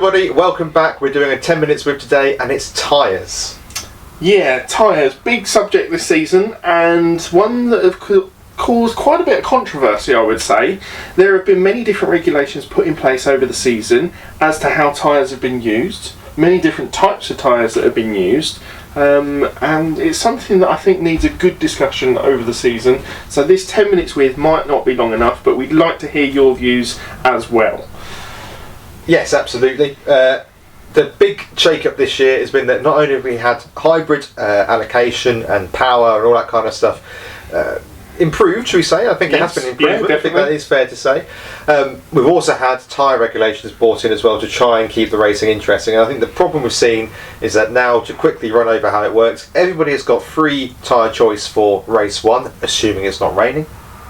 everybody, welcome back. We're doing a 10 minutes with today and it's tyres. Yeah, tyres, big subject this season and one that have caused quite a bit of controversy, I would say. There have been many different regulations put in place over the season as to how tyres have been used, many different types of tyres that have been used, and it's something that I think needs a good discussion over the season. So this 10 minutes with might not be long enough, but we'd like to hear your views as well. Yes, absolutely. The big shake-up this year has been that not only have we had hybrid allocation and power and all that kind of stuff improved, should we say? I think it has been improved. Yeah, I think that is fair to say. We've also had tyre regulations brought in as well to try and keep the racing interesting. And I think the problem we've seen is that now, to quickly run over how it works, everybody has got free tyre choice for race one, assuming it's not raining.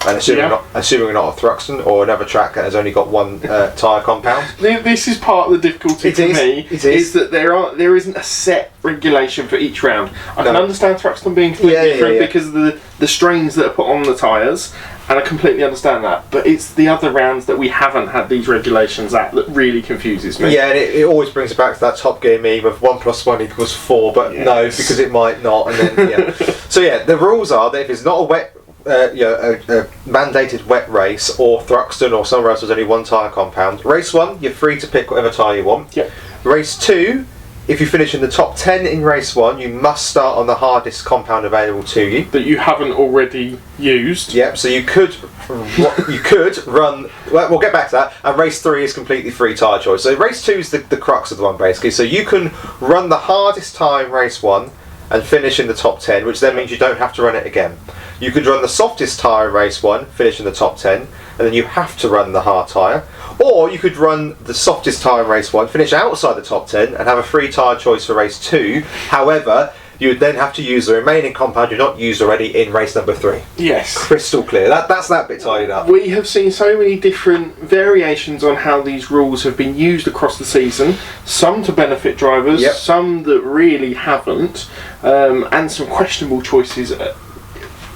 And assuming we're not at Thruxton or another track that has only got one tyre compound. This is part of the difficulty for me. Is that there isn't a set regulation for each round. I can understand Thruxton being completely different because of the strains that are put on the tyres, and I completely understand that. But it's the other rounds that we haven't had these regulations at that really confuses me. Yeah, and it always brings it back to that Top Gear meme of 1 + 1 = 4, but no, because it might not. And then so the rules are that if it's not a wet. A mandated wet race or Thruxton or somewhere else there's only one tyre compound. Race 1, you're free to pick whatever tyre you want. Yep. Race 2, if you finish in the top 10 in race 1, you must start on the hardest compound available to you. That you haven't already used. Yep, so you could run, well, we'll get back to that, and race 3 is completely free tyre choice. So race 2 is the crux of the one basically. So you can run the hardest tyre in race 1 and finish in the top 10, which then means you don't have to run it again. You could run the softest tyre in race 1, finish in the top 10, and then you have to run the hard tyre. Or you could run the softest tyre in race 1, finish outside the top 10, and have a free tyre choice for race 2. However, you would then have to use the remaining compound you've not used already in race number 3. Yes. Crystal clear. That's that bit tied up. We have seen so many different variations on how these rules have been used across the season. Some to benefit drivers, some that really haven't, and some questionable choices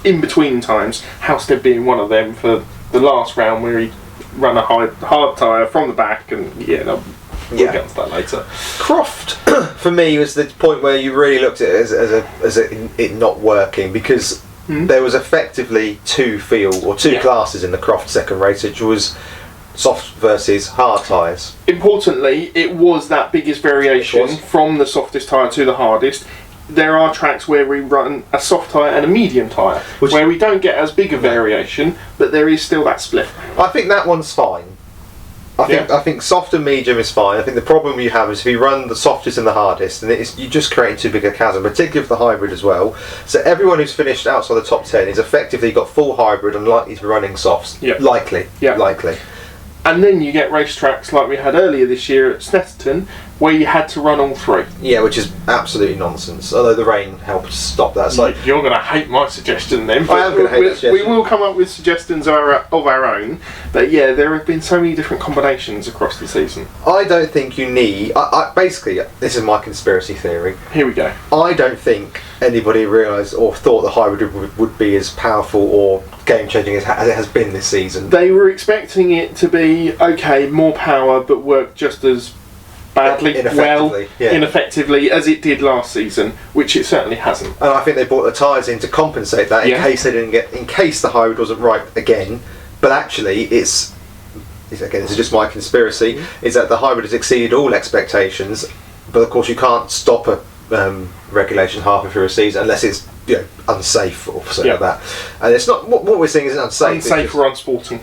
in between times. Halstead being one of them for the last round where he ran a hard tyre from the back, and we'll get to that later. Croft, for me, was the point where you really looked at it as it not working, because there was effectively two classes in the Croft second race, which was soft versus hard tyres. Importantly, it was that biggest variation from the softest tyre to the hardest. There are tracks where we run a soft tyre and a medium tyre, where we don't get as big a variation, but there is still that split. I think that one's fine. I think soft and medium is fine. I think the problem you have is if you run the softest and the hardest, and you just create too big a chasm, particularly for the hybrid as well. So everyone who's finished outside the top 10 is effectively got full hybrid and likely to be running softs. Yep. Likely. And then you get racetracks like we had earlier this year at Snetterton, where you had to run all three. Yeah, which is absolutely nonsense. Although the rain helped stop that. So you're going to hate my suggestion then. I am going to hate that suggestion. We will come up with suggestions of our own. But yeah, there have been so many different combinations across the season. I don't think you need... basically, this is my conspiracy theory. Here we go. I don't think anybody realised or thought the hybrid would be as powerful or game-changing as it has been this season. They were expecting it to be, more power, but work just as ineffectively as it did last season, which it certainly hasn't. And I think they brought the tyres in to compensate that in case the hybrid wasn't right again. But actually, this is just my conspiracy, is that the hybrid has exceeded all expectations. But of course, you can't stop a regulation halfway through a season unless it's unsafe or something like that. And it's not what we're seeing isn't unsafe. Unsafe or unsporting.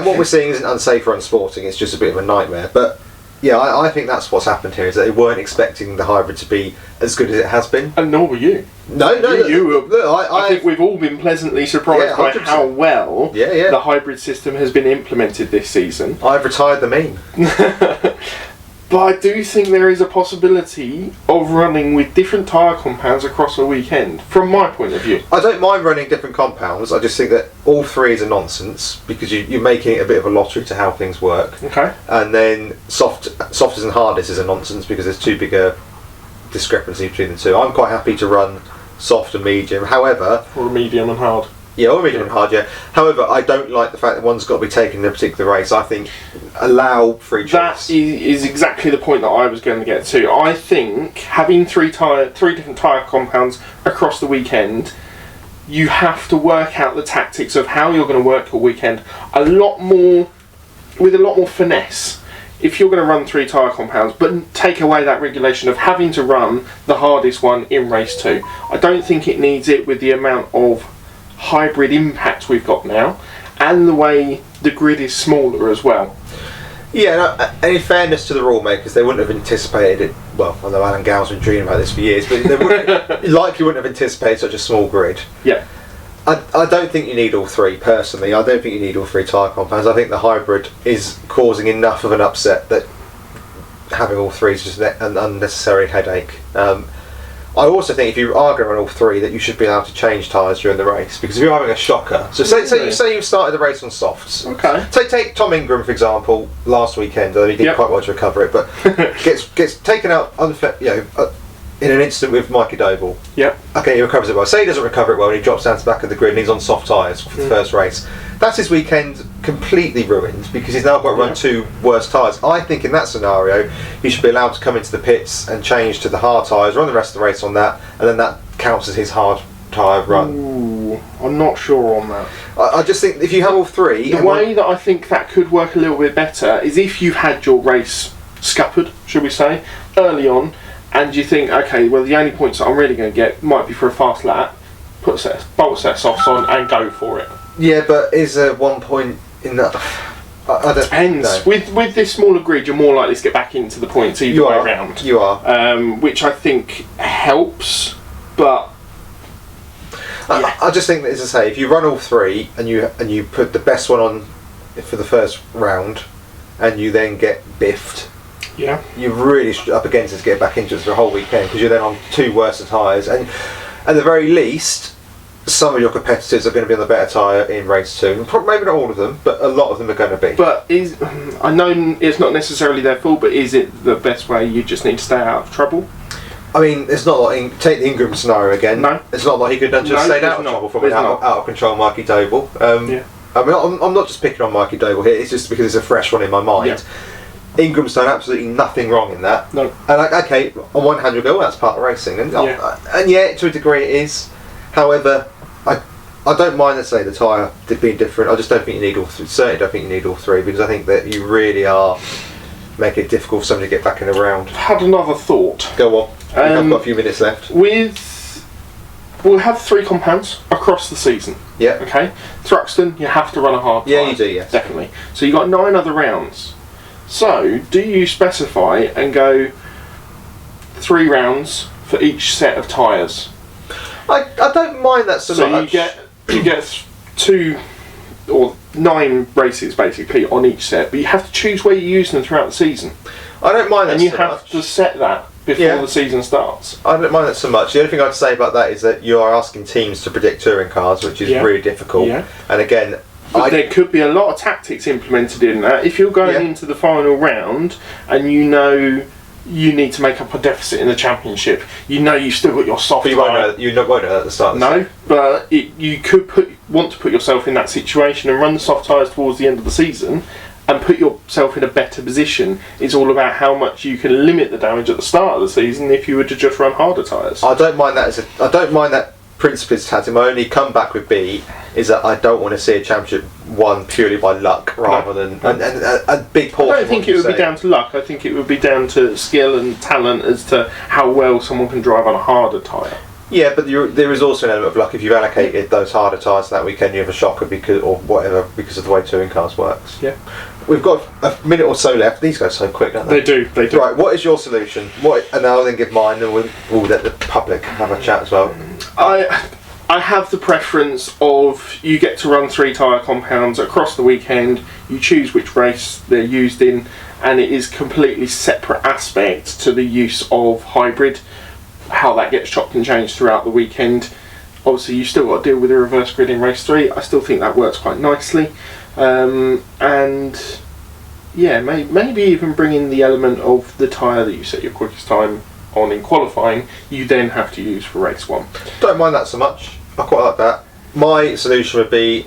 What we're seeing isn't unsafe or unsporting. It's just a bit of a nightmare. But I think that's what's happened here, is that they weren't expecting the hybrid to be as good as it has been. And nor were you. No. I think we've all been pleasantly surprised by how well the hybrid system has been implemented this season. I've retired the meme. But I do think there is a possibility of running with different tyre compounds across a weekend, from my point of view. I don't mind running different compounds. I just think that all three is a nonsense, because you're making it a bit of a lottery to how things work. Okay. And then softest and hardest is a nonsense, because there's too big a discrepancy between the two. I'm quite happy to run soft and medium. However... Or medium and hard. Yeah, or medium and hard, yeah. However, I don't like the fact that one's got to be taken in a particular race. I think allow free choice. That is exactly the point that I was going to get to. I think having three different tyre compounds across the weekend, you have to work out the tactics of how you're going to work your weekend with a lot more finesse. If you're going to run 3 tyre compounds, but take away that regulation of having to run the hardest one in race 2. I don't think it needs it with the amount of hybrid impact we've got now, and the way the grid is smaller as well. Yeah, and in fairness to the rule makers, they wouldn't have anticipated it. Well, I know Alan Gow's been dreaming about this for years, but they likely wouldn't have anticipated such a small grid. Yeah. I don't think you need all 3, personally. I don't think you need all 3 tyre compounds. I think the hybrid is causing enough of an upset that having all 3 is just an unnecessary headache. I also think if you are going to run all 3, that you should be able to change tyres during the race, because if you're having a shocker, so say you started the race on softs. Okay. Take Tom Ingram for example. Last weekend, although he did quite well to recover it, but gets taken out in an instant with Mikey Doble. Yep. Okay, he recovers it well. Say he doesn't recover it well and he drops down to the back of the grid and he's on soft tyres for the first race. That's his weekend completely ruined, because he's now got to run 2 worse tyres. I think in that scenario, he should be allowed to come into the pits and change to the hard tyres, run the rest of the race on that, and then that counts as his hard tyre run. Ooh, I'm not sure on that. I just think if you have all 3... The way that I think that could work a little bit better is if you've had your race scuppered, should we say, early on, and you think, okay, well, the only points that I'm really going to get might be for a fast lap, bolt set softs on and go for it. Yeah, but is there 1 point enough? I don't Depends. know. With this smaller grid, you're more likely to get back into the points either way around. You are. Which I think helps, but... Yeah. I just think that, as I say, if you run all 3 and you put the best one on for the first round, and you then get biffed, yeah, you're really up against it to get back into it for the whole weekend, because you're then on 2 worse tyres, and at the very least, some of your competitors are going to be on the better tyre in race 2. Maybe not all of them, but a lot of them are going to be. But I know it's not necessarily their fault, but is it the best way? You just need to stay out of trouble. I mean, it's not like take the Ingram scenario again. No, it's not like he could have just stayed out of trouble from an out of control Mikey Doble. Yeah. I mean, I'm not just picking on Mikey Doble here. It's just because it's a fresh one in my mind. Yeah. Ingram's done absolutely nothing wrong in that. No. And okay, on one hand you'll go, well, that's part of racing, and yeah, to a degree it is. However, I don't mind, let's say, the tyre being different. I just don't think you need all 3. Certainly don't think you need all 3, because I think that you really are making it difficult for somebody to get back in a round. Had another thought. Go on. I've got a few minutes left. We'll have 3 compounds across the season. Yeah. Okay. Thruxton, you have to run a hard tyre. Yeah, you do. Yes. Definitely. So you got 9 other rounds. So do you specify and go 3 rounds for each set of tyres? I don't mind that so much. So you get 2 or 9 races basically on each set, but you have to choose where you use them throughout the season. I don't mind that and you so have much. to set that before the season starts. I don't mind that so much. The only thing I'd say about that is that you are asking teams to predict touring cars, which is really difficult. Yeah. And again, there could be a lot of tactics implemented in that. If you're going into the final round and you know you need to make up a deficit in the championship, you know you've still got your soft tyre. But you won't know at the start of the season. But you could want to put yourself in that situation and run the soft tyres towards the end of the season and put yourself in a better position. It's all about how much you can limit the damage at the start of the season if you were to just run harder tyres. I don't mind that I don't mind that principle is tactic. My only comeback would be is that I don't want to see a championship won purely by luck rather than and a big portion. I don't think it would be down to luck. I think it would be down to skill and talent as to how well someone can drive on a harder tyre. Yeah, but there is also an element of luck. If you've allocated those harder tyres that weekend, you have a shocker because of the way touring cars works. Yeah. We've got a minute or so left. These go so quick, don't they? They do. Right, what is your solution? And I'll then give mine, and we'll let the public have a chat as well. I have the preference of you get to run 3 tyre compounds across the weekend. You choose which race they're used in, and it is completely separate aspect to the use of hybrid. How that gets chopped and changed throughout the weekend. Obviously, you still got to deal with the reverse grid in race 3. I still think that works quite nicely. And yeah, maybe even bring in the element of the tyre that you set your quickest time on in qualifying, you then have to use for race 1. Don't mind that so much. I quite like that. my solution would be,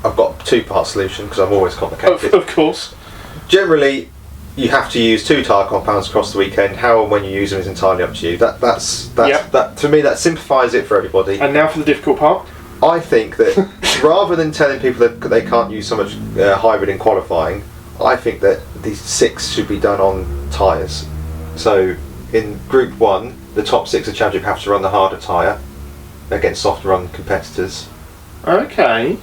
I've got a two-part solution because I'm always complicated. Of course. Generally, you have to use 2 tyre compounds across the weekend. How and when you use them is entirely up to you. That to me, that simplifies it for everybody. And now for the difficult part. I think that rather than telling people that they can't use so much hybrid in qualifying, I think that these 6 should be done on tyres. So in Group 1, the top 6 of the championship have to run the harder tyre against soft run competitors. Okay.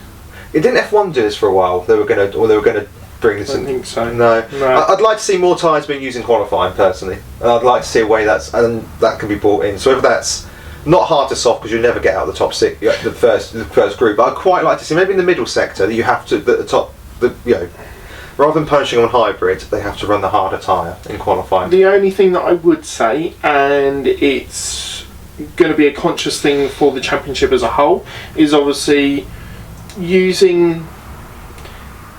It didn't F1 do this for a while? They were going to bring this. I don't think so. No. No. I'd like to see more tyres being used in qualifying personally. And I'd like to see a way that can be brought in. So whether that's not hard to soft because you never get out of the top 6, the first group. But I'd quite like to see maybe in the middle sector that you have to the top, rather than punishing on hybrid, they have to run the harder tyre in qualifying. The only thing that I would say, and it's going to be a conscious thing for the championship as a whole, is obviously using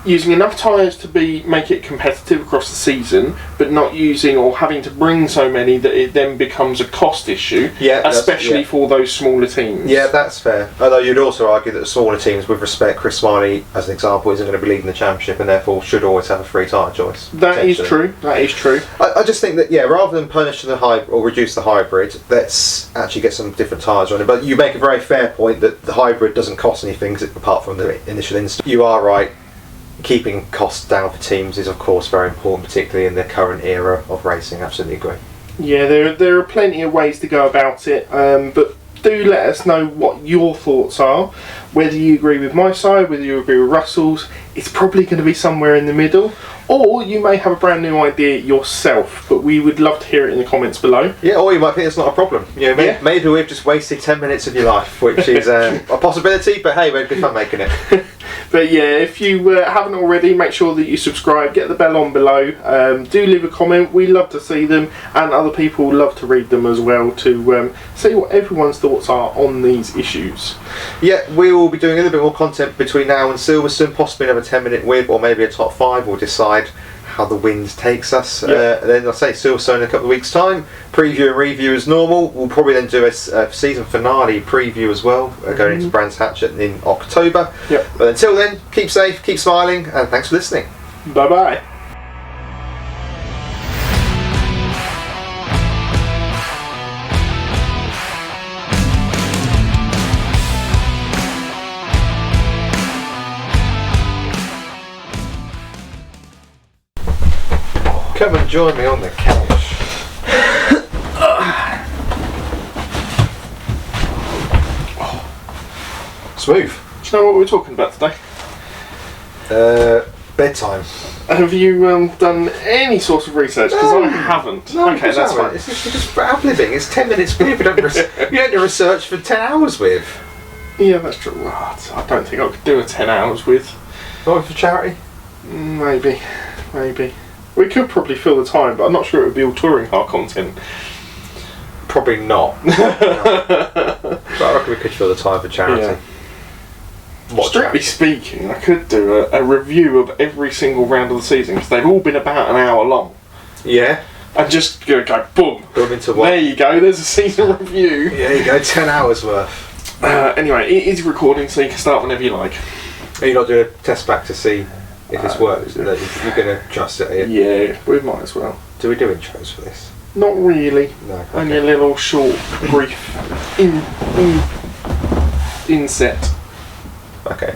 enough tyres to make it competitive across the season, but not using or having to bring so many that it then becomes a cost issue, especially for those smaller teams. Yeah, that's fair. Although you'd also argue that the smaller teams, with respect, Chris Smiley, as an example, isn't going to be leading the championship and therefore should always have a free tyre choice. That is true. I just think that, rather than punish the hybrid or reduce the hybrid, let's actually get some different tyres on it. But you make a very fair point that the hybrid doesn't cost anything apart from the initial install. You are right. Keeping costs down for teams is of course very important, particularly in the current era of racing. Absolutely agree. Yeah, there are plenty of ways to go about it, but do let us know what your thoughts are, whether you agree with my side, whether you agree with Russell's. It's probably going to be somewhere in the middle, or you may have a brand new idea yourself, but we would love to hear it in the comments below. Yeah, or you might think it's not a problem. Maybe we've just wasted 10 minutes of your life, which is a possibility, but hey, we had good fun making it. But yeah, if you haven't already, make sure that you subscribe, get the bell on below, do leave a comment. We love to see them, and other people love to read them as well, to see what everyone's thoughts are on these issues. Yeah, we will be doing a little bit more content between now and Silverstone, possibly another 10-minute with, or maybe a top 5. We'll decide how the wind takes us. Then I'll say Silverstone in a couple of weeks' time. Preview and review as normal. We'll probably then do a season finale preview as well, going into Brands Hatch in October. Yep. But until then, keep safe, keep smiling, and thanks for listening. Bye bye. Come and join me on the couch. Smooth. Do you know what we were talking about today? Bedtime. Have you done any sort of research? Because I haven't. No, okay, that's fine. It's just for outliving. It's 10 minutes with. You don't have to research for 10 hours with. Yeah, that's true. I don't think I could do a 10 hours with. Not for charity? Maybe. We could probably fill the time, but I'm not sure it would be all touring car content. Probably not. No. But I reckon we could fill the time for charity. Yeah. What Strictly charity? speaking, I could do a review of every single round of the season, because they've all been about an hour long. Yeah. And just go boom. Boom into what? There you go, there's a season review. Yeah, you go, 10 hours worth. Anyway, it is recording, so you can start whenever you like. Are you not doing a test back to see if this works? You're going to trust it, are you? Yeah, we might as well. Do we do intros for this? Not really. No. Okay. Only a little short, brief inset. Okay.